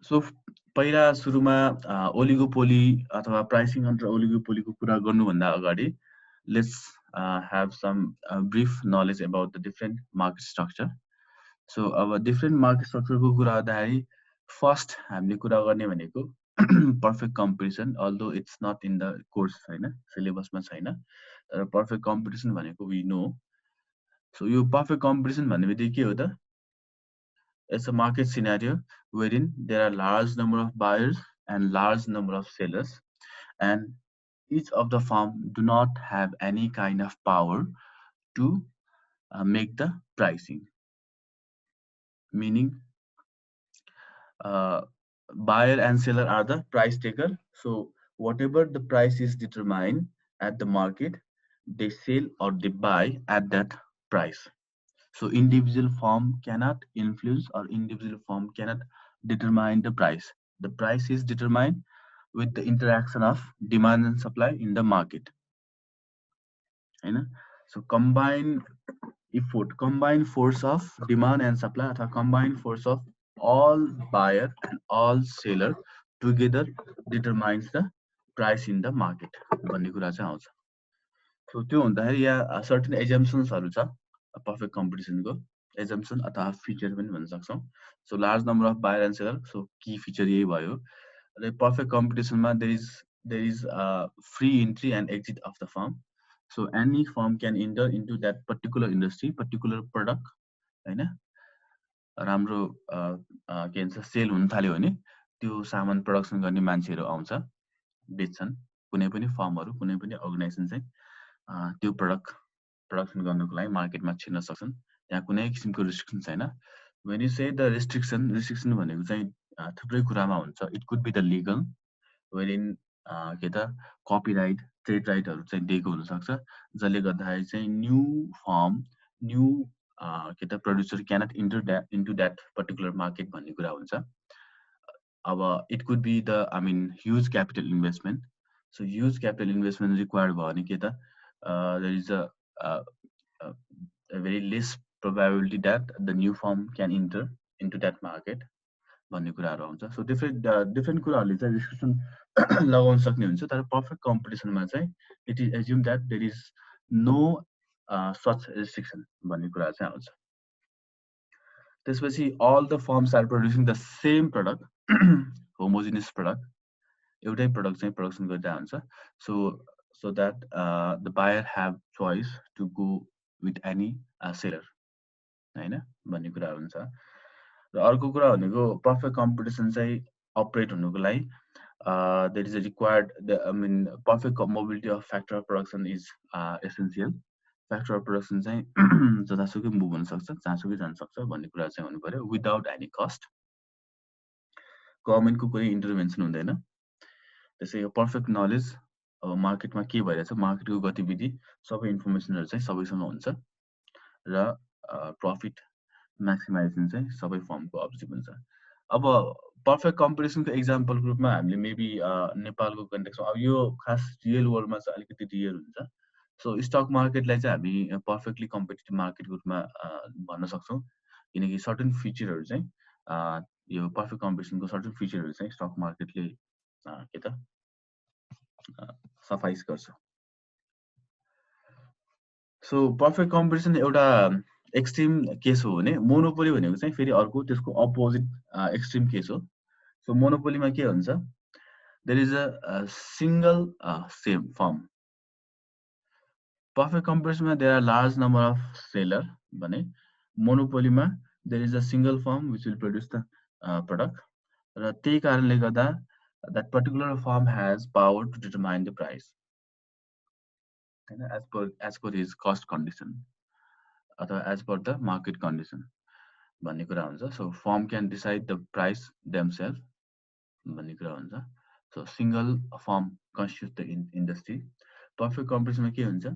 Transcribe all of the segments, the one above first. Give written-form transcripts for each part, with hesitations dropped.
So पहिला सुरुमा oligopoly अथवा प्राइसिङ अन्डर ओलिगोपोलीको कुरा गर्नुभन्दा अगाडि let's have some brief knowledge about the different market structure. So अब different market structure को कुरा गर्दाखेरि first हामीले कुरा गर्ने भनेको perfect competition, although it's not in the course हैन, सिलेबसमा छैन, तर perfect competition भनेको we know. So यो perfect competition भन्ने बित्तिकै के हो त? It's a market scenario wherein there are large number of buyers and large number of sellers, and each of the firm do not have any kind of power to make the pricing. Meaning, buyer and seller are the price taker. So whatever the price is determined at the market, they sell or they buy at that price. So individual firm cannot influence or individual firm cannot determine the price. The price is determined with the interaction of demand and supply in the market. So combined effort, combined force of demand and supply, or combined force of all buyer and all seller together determines the price in the market. भन्ने कुरा चाहिँ आउँछ. So त्यो हुँदाखेरि यहाँ certain assumptionsहरु छ perfect competition को assumption अथवा feature पनि भन्न सक्छौं. So large number of buyer and seller, so key feature यही भयो. The perfect competition मा there is free entry and exit of the firm. So any firm can enter into that particular industry, particular product, हैन? राम्रो के भन्छ sale हुन थाल्यो भने त्यो सामान प्रोडक्सन गर्ने मान्छेहरु आउँछ, बेच्छन्. कुनै पनि फर्महरु, कुनै पनि अर्गनाइजेसन चाहिँ त्यो प्रोडक्सन गर्नको लागि मार्केटमा छिर्न सक्छन्. त्यहाँ कुनै किसिमको रिस्ट्रिक्सन छैन. When you say the restriction भनेको चाहिँ थुप्रै कुरामा हुन्छ. It could be the legal, wherein के त कपीराइट, ट्रेड राइटहरु चाहिँ दिएको हुन सक्छ, जसले गर्दाखेरि चाहिँ न्यू फर्म, न्यू के त producer cannot enter into that particular market भन्ने कुरा हुन्छ. अब it could be the I mean huge capital investment. So huge capital investment required भयो भने के त there is a very less probability that the new firm can enter into that market भन्ने कुराहरु आउँछ. सो डिफरेन्ट कुराहरुले चाहिँ restriction लगाउन सक्ने हुन्छ. तर पर्फेक्ट कम्पिटिसनमा चाहिँ it is assume that there is no such restriction भन्ने कुरा चाहिँ आउँछ. त्यसपछि all the firms are producing the same product, homogeneous product, एउटै प्रोडक्ट चाहिँ प्रोडक्सन गर्दै हुन्छ. So that the buyer have choice to go with any seller, हैन भन्ने कुरा हुन्छ. र अर्को कुरा भनेको पर्फेक्ट कम्पिटिसन चाहिँ अपरेट हुनुको लागि there is a required I mean perfect mobility of factor of production is essential. Factor of production चाहिँ जतासुकै मुभ हुन सक्छ, जहाँसुकै जान सक्छ भन्ने कुरा चाहिँ हुनु पर्यो विदाउट एनी कस्ट. गभर्नमेन्टको कुनै इन्टरभेन्सन हुँदैन. त्यसै यो पर्फेक्ट नलेज अब मार्केटमा के भइरहेछ, मार्केटको गतिविधि सबै इन्फर्मेसनहरु चाहिँ सबैसँग हुन्छ र प्रॉफिट म्याक्सिमाइजेसन चाहिँ सबै फर्मको अब्जेक्टिभ हुन्छ. अब पर्फेक्ट कम्पिटिसनको एक्जाम्पलको रूपमा हामीले मेबी नेपालको कन्टेक्स्टमा, अब यो खास रियल वर्ल्डमा चाहिँ अलिकति रियल हुन्छ. सो स्टक मार्केटलाई चाहिँ हामी पर्फेक्टली कम्पिटिटिभ मार्केटको रूपमा भन्न सक्छौं, किनकि सर्टेन फिचरहरु चाहिँ यो पर्फेक्ट कम्पिटिसनको सर्टेन फिचरहरु चाहिँ स्टक मार्केटले के त सफाइस गर्छ. सो पर्फेक्ट कम्पिटिसन एउटा एक्सट्रीम केस हो भने मोनोपोली भनेको चाहिँ फेरि अर्को त्यसको अपोजिट एक्सट्रीम केस हो. सो मोनोपोलीमा के हुन्छ, there is a single same firm. Perfect कम्पिटिसनमा there are large number of seller भने मोनोपोलीमा there is a single firm which will produce the product, र त्यही कारणले गर्दा that particular firm has power to determine the price, as per his cost condition अथवा as per the market condition भन्ने कुरा हुन्छ. So firm can decide the price themselves भन्ने कुरा हुन्छ. So single firm constitutes the industry. Perfect competition मा के हुन्छ,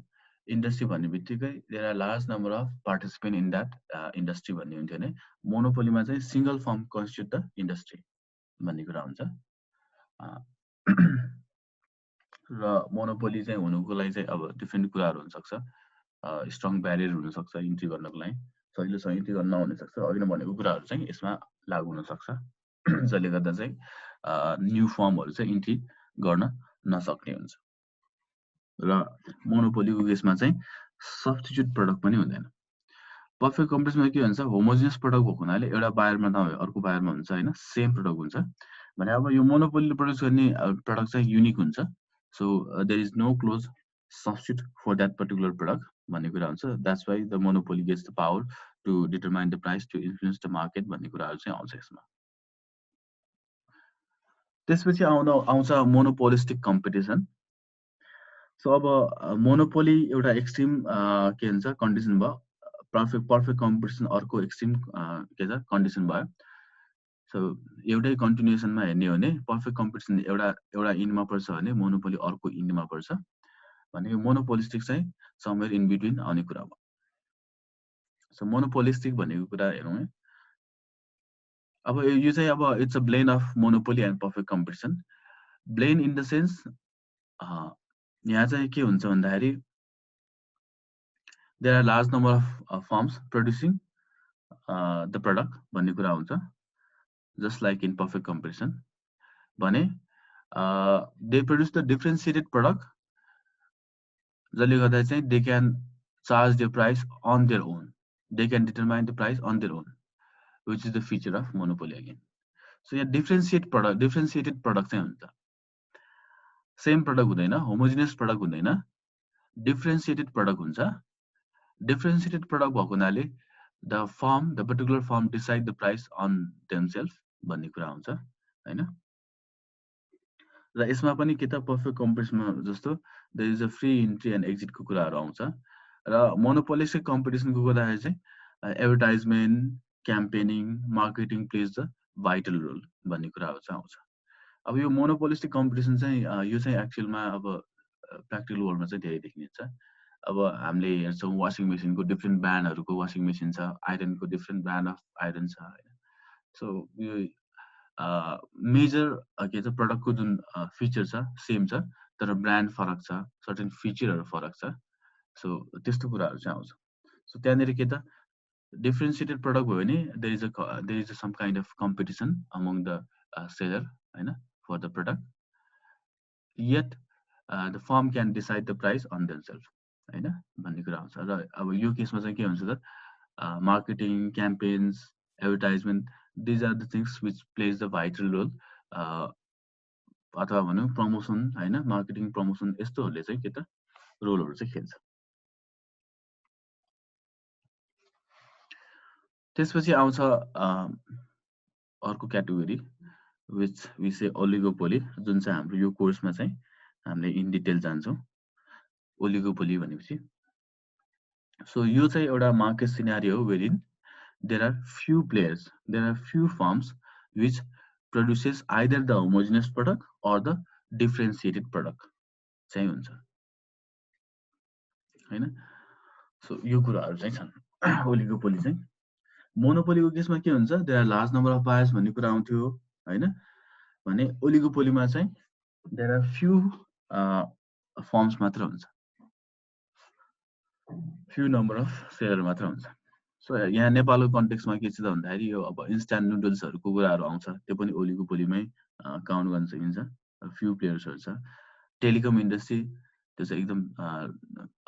इन्डस्ट्री भन्ने बित्तिकै there are large number of participants in that industry भन्ने हुन्थ्यो भने मोनोपोलीमा चाहिँ single firm constitute the industry भन्ने कुरा हुन्छ. र मोनोपोली चाहिँ हुनुको लागि चाहिँ अब डिफरेन्ट कुराहरु हुन सक्छ. स्ट्रङ ब्यारियर हुन सक्छ इन्ट्री गर्नको लागि, सजिलोसँग इन्ट्री गर्न नहुन सक्छ. अघि नै भनेको कुराहरु चाहिँ यसमा लागू हुन सक्छ. जसले गर्दा चाहिँ न्यू फर्महरु चाहिँ इन्ट्री गर्न नसक्ने हुन्छ र मोनोपोलीको केसमा चाहिँ सब्स्टिट्युट प्रडक्ट पनि हुँदैन पर्फेक्ट कम्पिटिसनमा के हुन्छ होमोजिनियस प्रडक्ट भएको हुनाले एउटा बायरमा नभए अर्को बायरमा हुन्छ हैन सेम प्रडक्ट हुन्छ भने अब यो मोनोपोलीले प्रड्युस गर्ने प्रडक्ट चाहिँ युनिक हुन्छ so there is no close substitute for that particular product भन्ने कुरा हुन्छ that's why the monopoly gets the power to determine the price to influence the market भन्ने कुराहरू चाहिँ आउँछ यसमा त्यसपछि आउँछ मोनोपोलिस्टिक कम्पिटिसन सो अब मोनोपोली एउटा एक्सट्रिम के भन्छ कन्डिसन भयो पर्फेक्ट कम्पिटिसन अर्को एक्सट्रिम के छ कन्डिसन भयो सो एउटै कन्टिन्युएसनमा हेर्ने हो भने पर्फेक्ट कम्पिटिसन एउटा इन्डमा पर्छ भने मोनोपोली अर्को इन्डमा पर्छ भनेको मोनोपोलिस्टिक चाहिँ समवेयर इन बिट्विन आउने कुरा हो सो मोनोपोलिस्टिक भनेको कुरा हेरौँ है अब यो चाहिँ अब it's a blend of monopoly and perfect competition blend in the sense यहाँ चाहिँ के हुन्छ भन्दाखेरि there are large number of firms producing the product भन्ने कुरा हुन्छ just like in perfect comparison भने they produce the differentiated product जसले गर्दा चाहिँ they can charge their price on their own they can determine the price on their own which is the feature of monopoly again so यहाँ differentiated product चाहिँ हुन्छ same product हुँदैन homogeneous product हुँदैन differentiated product हुन्छ differentiated product भएको हुनाले the particular firm decide the price on themselves भन्ने कुरा हुन्छ हैन र यसमा पनि के त पर्फेक्ट कम्पिटिसनमा जस्तो there is a free entry and एक्जिटको कुराहरू आउँछ र मोनोपोलिस्टिक कम्पिटिसनको कुराहरू चाहिँ advertisement campaigning marketing plays the vital role भन्ने कुराहरू चाहिँ आउँछ अब यो मोनोपोलिस्टिक कम्पिटिसन चाहिँ यो चाहिँ एक्चुअलमा अब प्र्याक्टिकल वर्ल्डमा चाहिँ धेरै देखिन्छ अब हामीले हेर्छौँ वासिङ मेसिनको डिफ्रेन्ट ब्रान्डहरूको वासिङ मेसिन छ आइरनको डिफ्रेन्ट ब्रान्ड अफ आइरन छ हैन सो यो मेजर के छ प्रडक्टको जुन फिचर छ सेम छ तर ब्रान्ड फरक छ सर्टेन फिचरहरू फरक छ सो त्यस्तो कुराहरू चाहिँ आउँछ सो त्यहाँनिर के त डिफ्रेन्सिएटेड प्रडक्ट भयो भने there is some kind of competition among the seller हैन for the product yet the firm can decide the price on themselves हैन भन्ने कुरा आउँछ र अब यो केसमा चाहिँ के हुन्छ त marketing campaigns advertisement these are the things which plays the vital role अथवा भनौँ प्रमोसन हैन मार्केटिङ प्रमोसन यस्तोहरूले चाहिँ के त रोलहरू चाहिँ खेल्छ त्यसपछि आउँछ अर्को category which we say oligopoly जुन चाहिँ हाम्रो यो कोर्समा चाहिँ हामीले इन डिटेल जान्छौँ ओलिगोपोली भनेपछि सो यो चाहिँ एउटा मार्केट सिनारियो हो wherein there are few players there are few firms which produces either the homogeneous product or the differentiated product चाहिँ हुन्छ हैन सो यो कुराहरू चाहिँ छन् ओलिगोपोली चाहिँ मोनोपोलीको केसमा के हुन्छ there are large number of buyers भन्ने कुरा आउँथ्यो हैन भने ओलिगोपोलीमा चाहिँ देयर आर फ्यु फर्म्स मात्र हुन्छ फ्यु नम्बर अफ सेलर मात्र हुन्छ सो यहाँ नेपालको कन्टेक्स्टमा के छ त भन्दाखेरि यो अब इन्स्ट्यान्ट नुडल्सहरूको कुराहरू आउँछ त्यो पनि ओलिगोपोलीमै काउन्ट गर्न सकिन्छ फ्यु प्लेयर्सहरू छ टेलिकम इन्डस्ट्री त्यो चाहिँ एकदम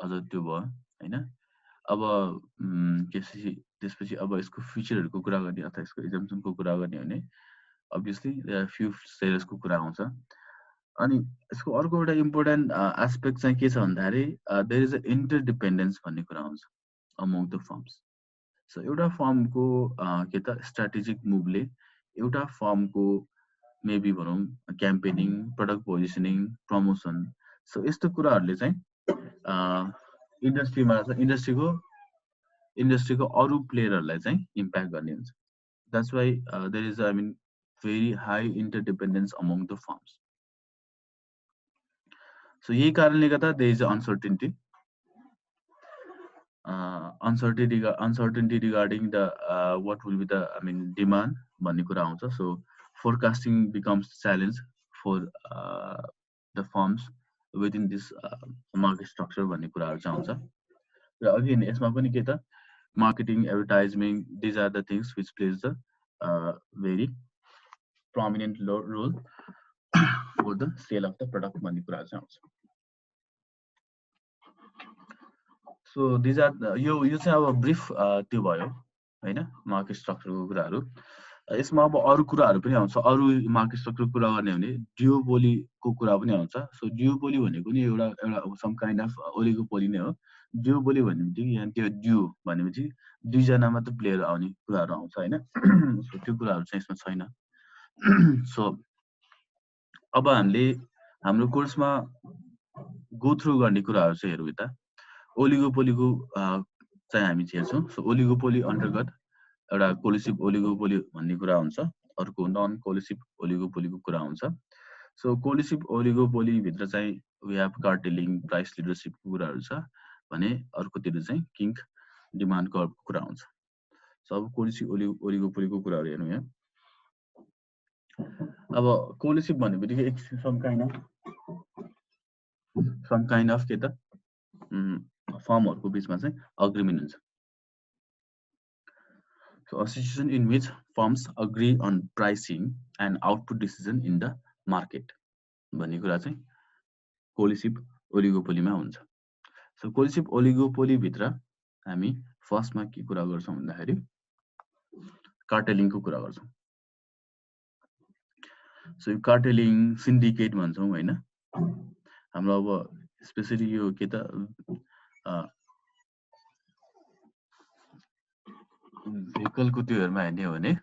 अझ त्यो भयो हैन अब त्यसपछि अब यसको फ्युचरहरूको कुरा गर्ने अथवा यसको एक्जाम्पसनको कुरा गर्ने भने अभियसली फ्यु सेलर्सको कुरा आउँछ अनि यसको अर्को एउटा इम्पोर्टेन्ट एस्पेक्ट चाहिँ के छ भन्दाखेरि देयर इज अ इन्टरडिपेन्डेन्स भन्ने कुरा आउँछ अमङ द फर्म्स सो एउटा फर्मको के त स्ट्राटेजिक मुभले एउटा फर्मको मेबी भनौँ campaigning product positioning promotion so यस्तो कुराहरूले चाहिँ इन्डस्ट्रीको अरू प्लेयरहरूलाई चाहिँ इम्प्याक्ट गर्ने हुन्छ that's why there is I mean very high interdependence among the firms so यही कारणले गर्दा there is uncertainty regarding the what will be the demand भन्ने कुरा आउँछ so forecasting becomes challenge for the firms within this market structure भन्ने कुराहरू चाहिँ आउँछ र अगेन यसमा पनि के त marketing advertising these are the things which plays the very prominent role for the sale of the product भन्ने कुराहरु चाहिँ आउँछ. So these are यो चाहिँ अब ब्रिफ त्यो भयो हैन मार्केट स्ट्रक्चरको कुराहरु. यसमा अब अरु कुराहरु पनि आउँछ. अरु मार्केट स्ट्रक्चरको कुरा गर्ने भने ड्युओपोलीको कुरा पनि आउँछ. सो ड्युओपोली भनेको नि एउटा सम काइन्ड अफ ओलिगोपोली नै हो. ड्युओपोली भन्नेबित्तिकै यहाँ त्यो ड्यु भनेपछि दुई जना मात्र प्लेयर आउने कुराहरु आउँछ हैन. सो त्यो कुराहरु चाहिँ यसमा छैन. सो अब हामीले हाम्रो कोर्समा गो थ्रु गर्ने कुराहरु चाहिँ हेरौँ यता. ओलिगोपोलीको चाहिँ हामी हेर्छौं. सो ओलिगोपोली अन्तर्गत एउटा कोलिसिभ ओलिगोपोली भन्ने कुरा हुन्छ. अर्को नन कोलिसिभ ओलिगोपोलीको कुरा हुन्छ. सो कोलिसिभ ओलिगोपोली भित्र चाहिँ वी हैव कार्टेलिङ, प्राइस लिडरशिपको कुराहरु छ भने अर्कोतिर चाहिँ किङ डिमान्ड कर्वको कुरा हुन्छ. सो अब कोलिसिभ ओलिगोपोलीको कुराहरु हेरौँ यहाँ. अब कोलिसिभ भन्नेबित्तिकै सम काइन्ड अफ के त फर्महरुको बीचमा चाहिँ अग्रीमेन्ट हुन्छ. So a situation in which firms agree on pricing and output decision in the market भन्ने कुरा चाहिँ कोलिसिभ ओलिगोपोलीमा हुन्छ. सो कोलिसिभ ओलिगोपोली भित्र हामी फर्स्टमा के कुरा गर्छौं भन्दाखेरि कार्टेलिङको कुरा गर्छौं. सो यो कार्टेलिङ सिन्डिकेट भन्छौं हैन. हाम्रो अब स्पेशली यो के त भेहिकलको त्योहरुमा हेर्ने हो भने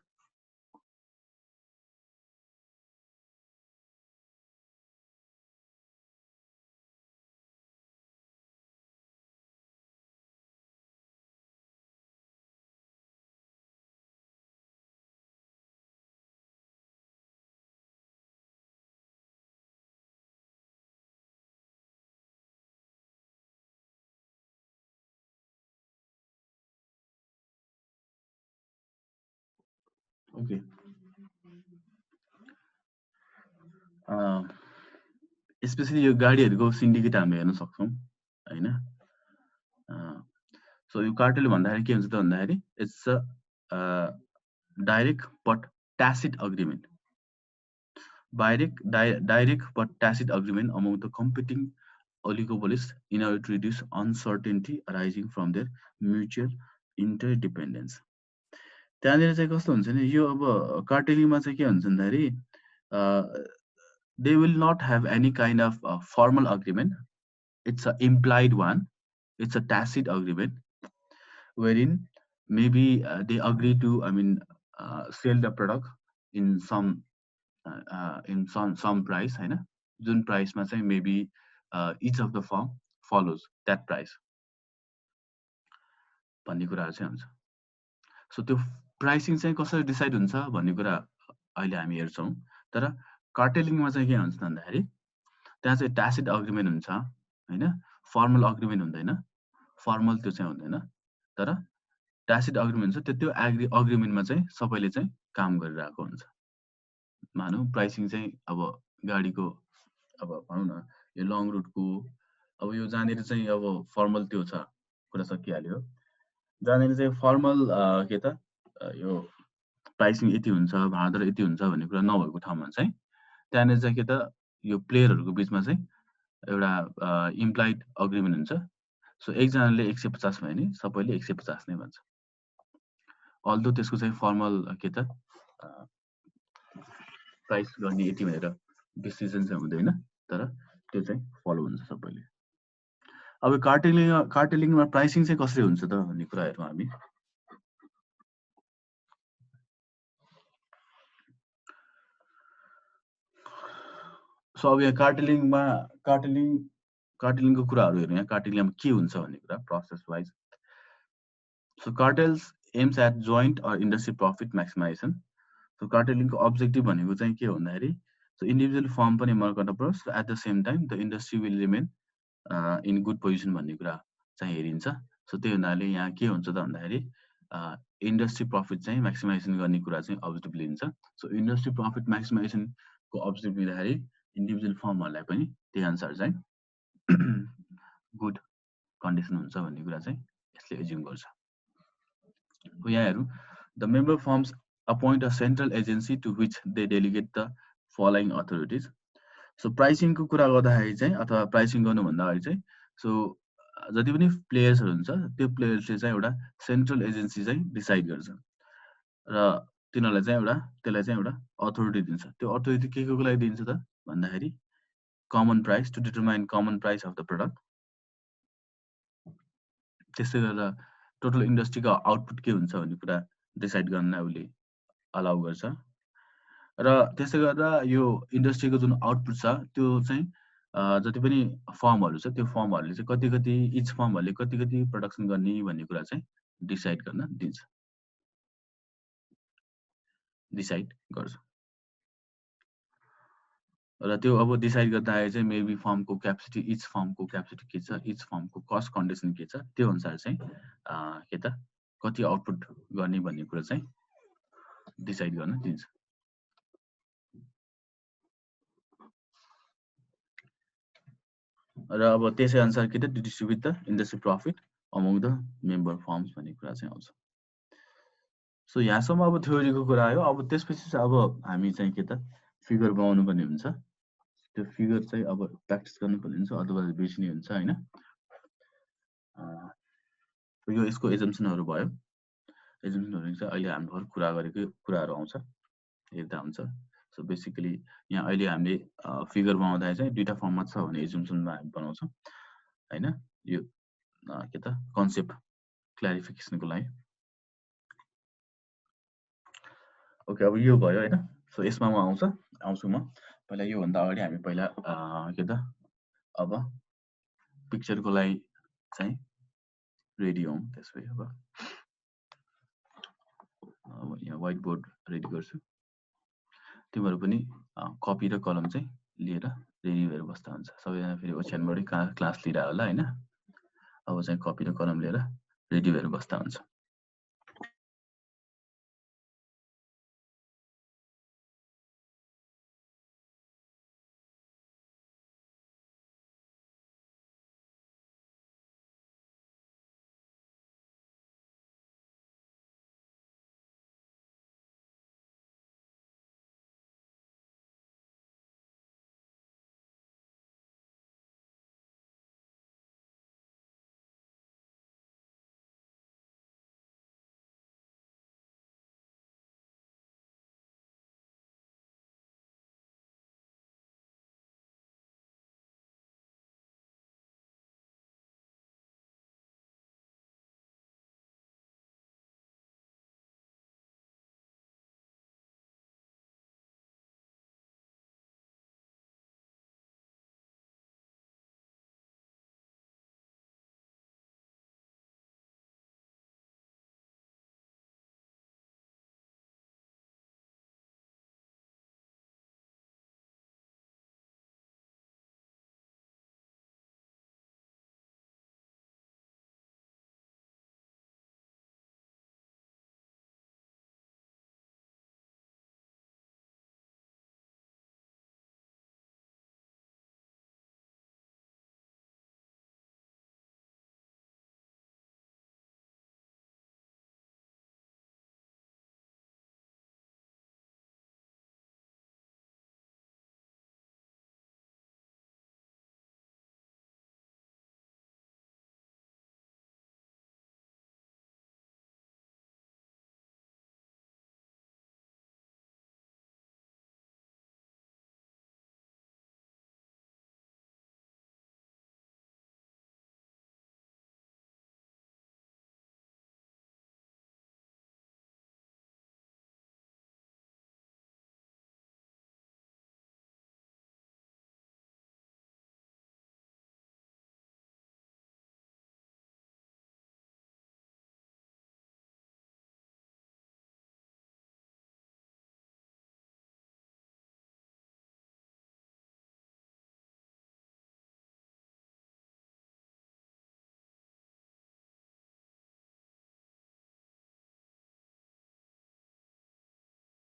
ओके स्पेशली यो गाडीहरुको सिन्डिकेट हामी हेर्न सक्छौं हैन. सो यो कार्टेल भन्दाखेरि के हुन्छ त भन्दाखेरि it's a direct but tacit agreement. Direct but tacit agreement among the competing oligopolists in order to reduce uncertainty arising from their mutual interdependence. त्यहाँनिर चाहिँ कस्तो हुन्छ नि यो अब कार्टेलिङमा चाहिँ के हुन्छ भन्दाखेरि they will not have any kind of formal agreement. It's a implied one. It's a tacit agreement wherein maybe they agree to sell the product in some price हैन. जुन प्राइसमा चाहिँ maybe each of the firm follows that price भन्ने कुराहरु चाहिँ हुन्छ. So त्यो pricing चाहिँ कसरी डिसाइड हुन्छ भन्ने कुरा अहिले हामी हेर्छौं. तर कार्टेलिङमा चाहिँ के हुन्छ भन्दाखेरि त्यहाँ चाहिँ ट्यासिट अग्रीमेन्ट हुन्छ हैन. फर्मल अग्रीमेन्ट हुँदैन. फर्मल त्यो चाहिँ हुँदैन. तर ट्यासिट अग्रीमेन्ट हुन्छ. त्यो अग्रीमेन्टमा चाहिँ सबैले चाहिँ काम गरिरहेको हुन्छ. मानौ प्राइसिङ चाहिँ अब गाडीको अब भनौं न यो लङ रुटको अब यो जहाँनिर चाहिँ अब फर्मल त्यो छ कुरा सकिहाल्यो. जहाँनिर चाहिँ फर्मल के त यो प्राइसिङ यति हुन्छ, भाडा यति हुन्छ भन्ने कुरा नभएको ठाउँमा चाहिँ त्यहाँनिर चाहिँ के त यो प्लेयरहरुको बीचमा चाहिँ एउटा इम्प्लाइड अग्रीमेन्ट हुन्छ. सो एकजनाले 150 भयो नि सबैले 150 नै भन्छ. अल्दो त्यसको चाहिँ फर्मल के त प्राइस गर्ने यति भनेर डिसिजन चाहिँ हुँदैन. तर त्यो चाहिँ फलो हुन्छ सबैले. अब कार्टेलिङमा प्राइसिङ चाहिँ कसरी हुन्छ त भन्ने कुरा हेरौँ हामी. सो अब यहाँ कार्टेलिङको कुराहरु हेरौँ. यहाँ कार्टेलिङमा के हुन्छ भन्ने कुरा process wise. So cartels aims at joint or industry profit maximization. So कार्टेलिङको अब्जेक्टिभ भनेको चाहिँ के हो भन्दाखेरि सो इन्डिभिजुअल फर्म पनि मर्क गर्न पर्छ. At the same time the industry will remain in good position भन्ने कुरा चाहिँ हेरिन्छ. सो त्यो हुनाले यहाँ के हुन्छ त भन्दाखेरि इन्डस्ट्री प्रॉफिट चाहिँ मैक्सिमाइजेसन गर्ने कुरा चाहिँ अब्जेक्टिभ लिन्छ. सो इन्डस्ट्री प्रॉफिट मैक्सिमाइजेसन को अब्जेक्टिभ लिँदाखेरि इन्डिभिजुअल फर्महरुलाई पनि त्यही अनुसार चाहिँ गुड कन्डिसन हुन्छ भन्ने कुरा चाहिँ यसले एज्युम गर्छ. यहाँ हेरौँ. The member firms appoint a central agency to which they delegate the following authorities. So प्राइसिङको कुरा गर्दाखेरि चाहिँ अथवा प्राइसिङ गर्नुभन्दा अगाडि चाहिँ सो जति पनि प्लेयर्सहरू हुन्छ त्यो प्लेयर्सले चाहिँ एउटा सेन्ट्रल एजेन्सी चाहिँ डिसाइड गर्छ र तिनीहरूलाई चाहिँ त्यसलाई चाहिँ एउटा अथोरिटी दिन्छ। त्यो अथोरिटी के को लागि दिन्छ त भन्दाखेरि common price to determine common price of the product. त्यसै गर्दा टोटल इन्डस्ट्रीको आउटपुट के हुन्छ भन्ने कुरा डिसाइड गर्न उसले अलाउ गर्छ र त्यसै गर्दा यो इन्डस्ट्रीको जुन आउटपुट छ त्यो चाहिँ जति पनि फर्महरू छ त्यो फर्महरूले चाहिँ कति इच फर्महरूले कति प्रोडक्सन गर्ने भन्ने कुरा चाहिँ डिसाइड गर्छ र त्यो अब डिसाइड गर्दाखेरि चाहिँ मेबी फर्मको क्यापेसिटी इच फर्मको क्यापेसिटी के छ, इच फर्मको कस्ट कन्डिसन के छ, त्यो अनुसार चाहिँ के त कति आउटपुट गर्ने भन्ने कुरा चाहिँ डिसाइड गर्न दिन्छ। र अब त्यसै अनुसार के त distribute the industry profit among the member firms भन्ने कुरा चाहिँ आउँछ। सो यहाँसम्म अब थ्योरीको कुरा आयो। अब त्यसपछि चाहिँ अब हामी चाहिँ के त फिगर बनाउनु पर्ने हुन्छ। त्यो फिगर चाहिँ अब प्र्याक्टिस गर्नुपर्ने हुन्छ, अदरवाइज बिर्सिने हुन्छ हैन। यो यसको एजम्पसनहरू भयो। एजम्पसनहरू चाहिँ अहिले हामी भर कुरा गरेको कुराहरू आउँछ, हेर्दा हुन्छ। सो बेसिकली यहाँ अहिले हामीले फिगर बनाउँदा चाहिँ दुईटा फर्ममा छ भने एजम्पसनमा हामी बनाउँछौँ हैन। यो के त कन्सेप्ट क्ल्यारिफिकेसनको लागि। ओके, अब यो भयो हैन। सो यसमा म आउँछु म पहिला योभन्दा अगाडि हामी पहिला के त अब पिक्चरको लागि चाहिँ रेडी हौँ। त्यसपछि अब यहाँ व्हाइट बोर्ड रेडी गर्छु। तिमीहरू पनि कपी र कलम चाहिँ लिएर रेडी भएर बस्दा हुन्छ। सबैजना फेरि ओछ्यानबाटै क्लास लिइरह होला हैन। अब चाहिँ कपी र कलम लिएर रेडी भएर बस्दा हुन्छ।